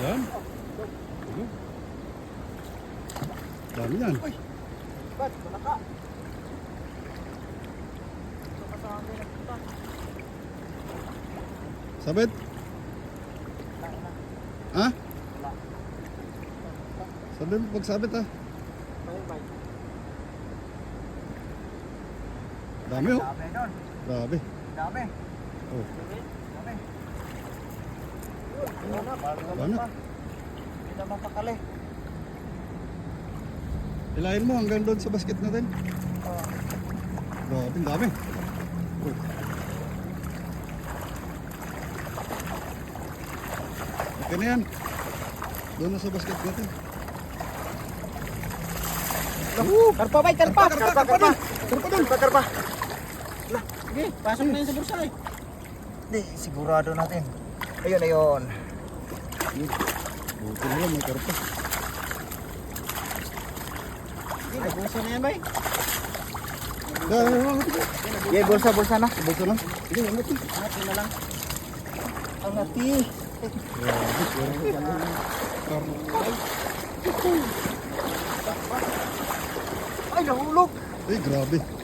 Yan. Dami yan. Uy! Ba't? Wala ka? Ito ka sa akin nagpunta. Sabit. Wala na. Ha? Wala. Sabit, pagsabit ha. Bye bye. Dami oh. Dami nun. Grabe. Dami. Oh. Dami. Wala na. Wala na. Hindi na mapakali. Hilahin mo hanggang doon sa basket natin. Oh. Grabe, ang dami. Oh. Okay na yan. Doon na sa basket natin. Karpa bay, karpa! Karpa doon! Karpa! Lah, Sige, pasok na yun sa bursa eh. Hindi, sigurado natin. Ayun, ayun. Buti na yan, may karpa. Sige, bursa na yan bay. Yeah, bulsa na. Bulsa lang. Sige, angat eh. Angat yun na lang. Angat eh. Ay, nahulog. Ay, grabe.